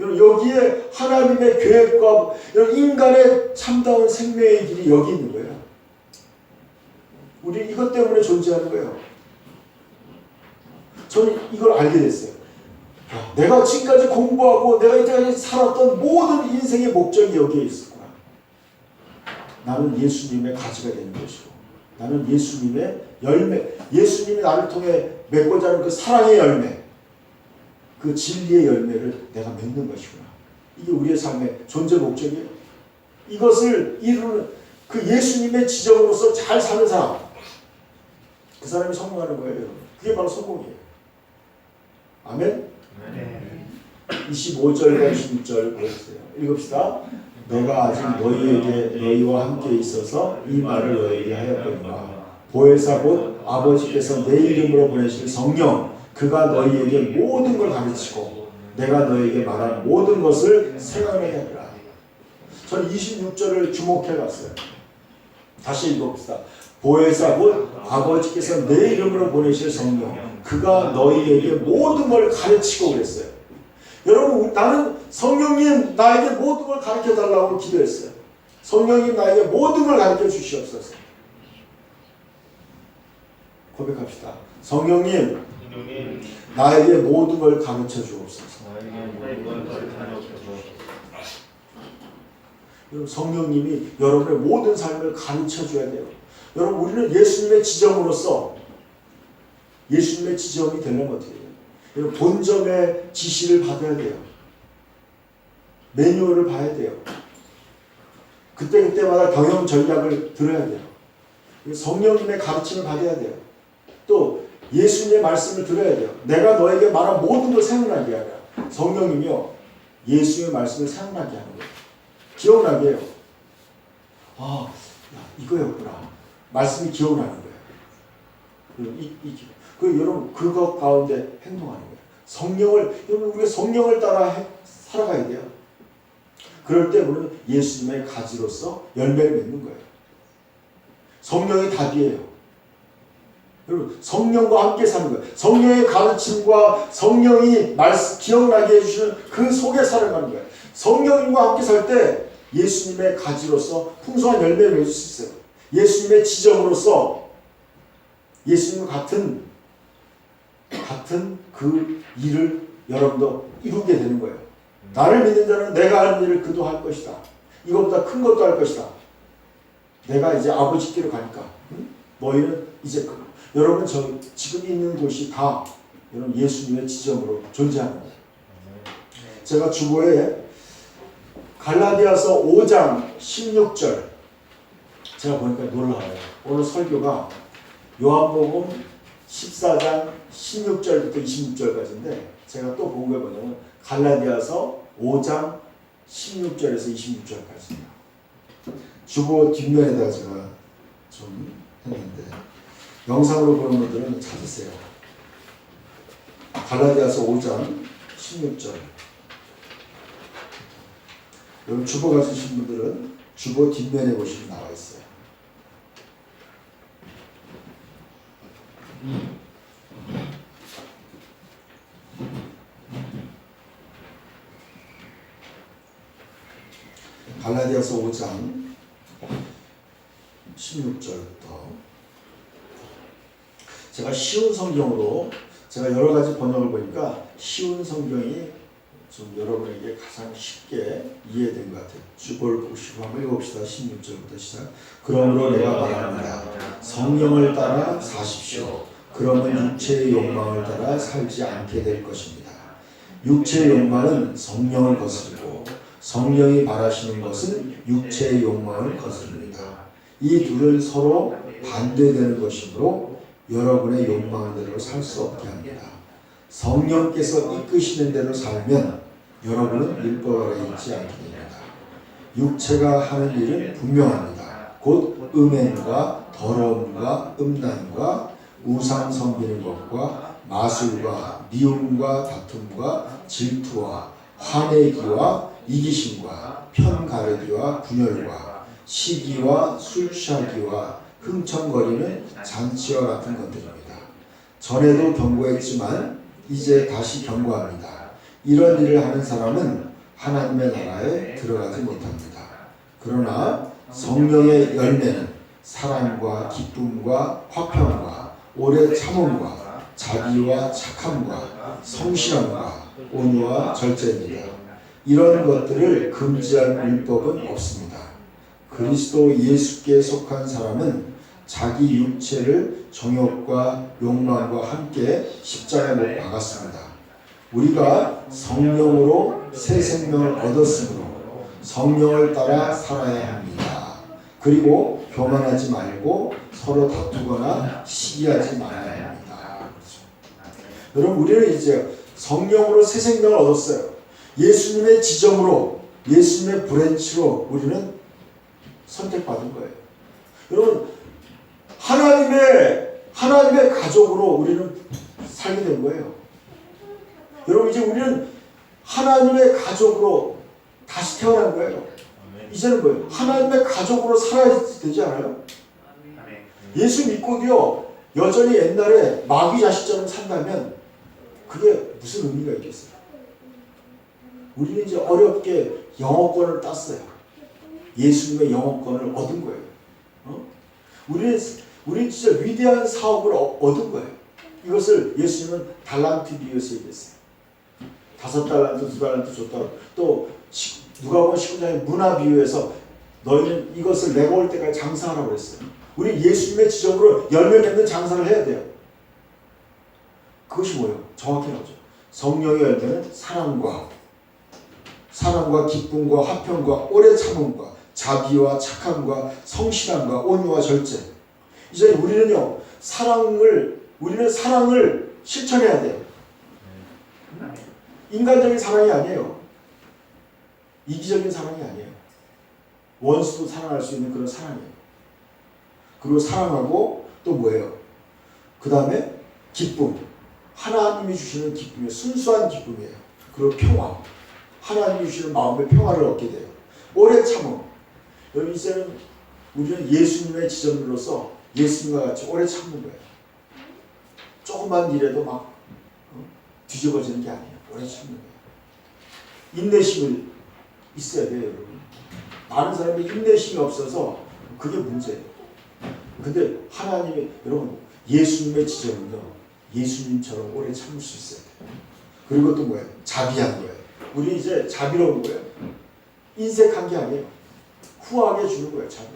여기에 하나님의 계획과 인간의 참다운 생명의 길이 여기 있는 거예요. 우리 이것 때문에 존재하는 거예요. 저는 이걸 알게 됐어요. 내가 지금까지 공부하고 내가 이때까지 살았던 모든 인생의 목적이 여기에 있었구나. 나는 예수님의 가지가 되는 것이고 나는 예수님의 열매, 예수님이 나를 통해 맺고자 하는 그 사랑의 열매, 그 진리의 열매를 내가 맺는 것이구나. 이게 우리의 삶의 존재 목적이에요. 이것을 이루는 그 예수님의 지점으로서 잘 사는 사람, 그 사람이 성공하는 거예요. 여러분. 그게 바로 성공이에요. 아멘? 네. 25절과 26절 보세요. 읽읍시다. 내가 아직 너희와 함께 있어서 이 말을 너희에게 하였거니와 보혜사 곧 아버지께서 내 이름으로 보내실 성령 그가 너희에게 모든 걸 가르치고 내가 너희에게 말한 모든 것을 생각나게 하리라. 저는 26절을 주목해 봤어요. 다시 읽어봅시다. 보혜사 곧 아버지께서 내 이름으로 보내실 성령 그가 너희에게 모든 걸 가르치고 그랬어요. 여러분, 나는 성령님 나에게 모든 걸 가르쳐 달라고 기도했어요. 성령님 나에게 모든 걸 가르쳐 주시옵소서. 고백합시다. 성령님 나에게 모든 걸 가르쳐 주옵소서. 여러분, 성령님이 여러분의 모든 삶을 가르쳐 줘야 돼요. 여러분, 우리는 예수님의 지점으로서 예수님의 지점이 되려면 어떻게 해요? 여러분, 본점의 지시를 받아야 돼요. 매뉴얼을 봐야 돼요. 그때그때마다 경영 전략을 들어야 돼요. 성령님의 가르침을 받아야 돼요. 또 예수님의 말씀을 들어야 돼요. 내가 너에게 말한 모든 걸 생각나게 하라. 성령님이요 예수의 말씀을 생각나게 하는 거예요. 기억나게 해요. 아, 이거였구나. 말씀이 기억나는 거예요. 여러분, 그것 가운데 행동하는 거예요. 여러분, 우리가 성령을 따라 살아가야 돼요. 그럴 때 우리는 예수님의 가지로서 열매를 맺는 거예요. 성령이 답이에요. 여러분, 성령과 함께 사는 거예요. 성령의 가르침과 성령이 기억나게 해주시는 그 속에 살아가는 거예요. 성령님과 함께 살 때 예수님의 가지로서 풍성한 열매를 맺을 수 있어요. 예수님의 지점으로서 예수님과 같은 그 일을 여러분도 이루게 되는 거예요. 나를 믿는 자는 내가 하는 일을 그도 할 것이다. 이것보다 큰 것도 할 것이다. 내가 이제 아버지께로 가니까 너희는 이제 여러분 지금 있는 곳이 다 여러분 예수님의 지점으로 존재하는 거예요. 제가 주보에 갈라디아서 5장 16절 제가 보니까 놀라워요. 오늘 설교가 요한복음 14장 16절부터 26절까지인데 제가 또 본 게 뭐냐면 갈라디아서 5장 16절에서 26절까지입니다. 주보 뒷면에다 제가 좀 했는데 영상으로 보는 분들은 찾으세요. 갈라디아서 5장 16절. 여러분 주보 가지신 분들은 주보 뒷면에 보시면 나와 있어요. 갈라디아서 5장 16절부터 제가 쉬운 성경으로 제가 여러 가지 번역을 보니까 쉬운 성경이 좀 여러분에게 가장 쉽게 이해된 것 같아요. 주보를 보시고 한번 읽어봅시다. 16절부터 시작. 그러므로 내가 말합니다. 성령을 따라 사십시오. 그러면 육체의 욕망을 따라 살지 않게 될 것입니다. 육체의 욕망은 성령을 거스르고 성령이 바라시는 것은 육체의 욕망을 거스릅니다. 이 둘은 서로 반대되는 것이므로 여러분의 욕망대로 살 수 없게 합니다. 성령께서 이끄시는 대로 살면 여러분은 율법 아래 있지 않게 됩니다. 육체가 하는 일은 분명합니다. 곧 음행과 더러움과 음란과 우상 섬기는 것과 마술과 미움과 다툼과 질투와 화내기와 이기심과 편가르기와 분열과 시기와 술 취하기와 흥청거리는 잔치와 같은 것들입니다. 전에도 경고했지만 이제 다시 경고합니다. 이런 일을 하는 사람은 하나님의 나라에 들어가지 못합니다. 그러나 성령의 열매는 사랑과 기쁨과 화평과 오래 참음과 자비와 착함과 성실함과 온유와 절제입니다. 이런 것들을 금지할 율법은 없습니다. 그리스도 예수께 속한 사람은 자기 육체를 정욕과 욕망과 함께 십자가에 못 박았습니다. 우리가 성령으로 새 생명을 얻었으므로 성령을 따라 살아야 합니다. 그리고 교만하지 말고 서로 다투거나 시기하지 말아야 합니다. 그렇죠. 여러분 우리는 이제 성령으로 새 생명을 얻었어요. 예수님의 지정으로 예수님의 브랜치로 우리는 선택받은 거예요. 여러분 하나님의 가족으로 우리는 살게 된 거예요. 여러분 이제 우리는 하나님의 가족으로 다시 태어난 거예요. 이제는 뭐예요? 하나님의 가족으로 살아야 되지 않아요? 예수 믿고도요 여전히 옛날에 마귀 자식처럼 산다면 그게 무슨 의미가 있겠어요? 우리는 이제 어렵게 영어권을 땄어요. 예수님의 영어권을 얻은 거예요. 우리는 진짜 위대한 사업을 얻은 거예요. 이것을 예수님은 달란트 비유에서 얘기했어요. 5달란트, 2달란트 줬다. 또 누가복음 19장의 문화 비유에서 너희는 이것을 내가 올 때까지 장사하라고 했어요. 우리 예수님의 지적으로 열매 맺는 장사를 해야 돼요. 그것이 뭐예요? 정확히 나오죠. 성령의 열매는 사랑과 기쁨과 화평과 오래 참음과 자비와 착함과 성실함과 온유와 절제. 이제 우리는 사랑을 실천해야 돼요. 인간적인 사랑이 아니에요. 이기적인 사랑이 아니에요. 원수도 사랑할 수 있는 그런 사랑이에요. 그리고 사랑하고 또 뭐예요? 그 다음에 기쁨. 하나님이 주시는 기쁨이에요. 순수한 기쁨이에요. 그리고 평화. 하나님이 주시는 마음의 평화를 얻게 돼요. 오래 참음. 여러분 이제는 우리는 예수님의 지점으로서 예수님과 같이 오래 참는 거예요. 조금만 일해도 막 뒤집어지는 게 아니에요. 오래 참는 거예요. 인내심을 있어야 돼요, 여러분. 많은 사람이 인내심이 없어서 그게 문제예요. 근데 하나님이 여러분 예수님의 지점은요. 예수님처럼 오래 참을 수 있어야 돼요. 그리고 또 뭐예요? 자비한 거예요. 우리 이제 자비로운 거예요. 인색한 게 아니에요. 후하게 주는 거예요. 자비.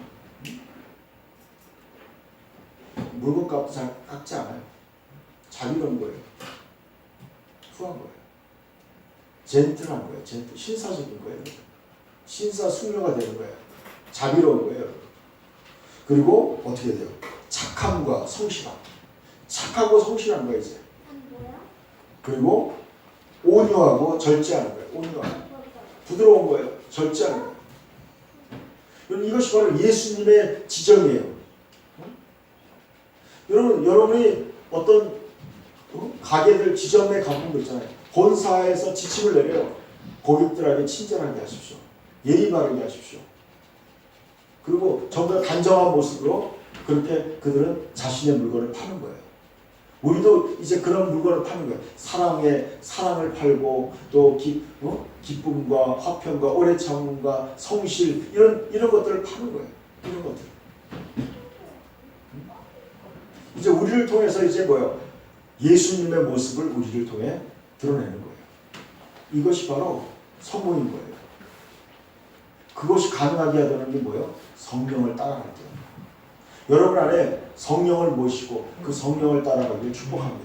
물건값도 잘 깎지 않아요. 자비로운 거예요. 후한 거예요. 젠틀한 거예요. 젠틀. 신사적인 거예요. 신사숙녀가 되는 거예요. 자비로운 거예요. 그리고 어떻게 돼요? 착함과 성실함. 착하고 성실한 거예요. 이제. 그리고 온유하고 절제하는 거예요. 온유하고. 부드러운 거예요. 절제하는 거예요. 이것이 바로 예수님의 지정이에요. 여러분이 어떤 가게들 지점에 가본 거 있잖아요. 본사에서 지침을 내려요. 고객들에게 친절하게 하십시오. 예의 바르게 하십시오. 그리고 정말 단정한 모습으로 그렇게 그들은 자신의 물건을 파는 거예요. 우리도 이제 그런 물건을 파는 거예요. 사랑을 팔고 또 기쁨과 화평과 오래 참음과 성실 이런 것들을 파는 거예요. 이런 것들. 이제 우리를 통해서 이제 뭐요? 예수님의 모습을 우리를 통해 드러내는 거예요. 이것이 바로 성공인 거예요. 그것이 가능하게 하는 게 뭐예요? 성령을 따라갈 때. 여러분 안에 성령을 모시고 그 성령을 따라가길 축복합니다.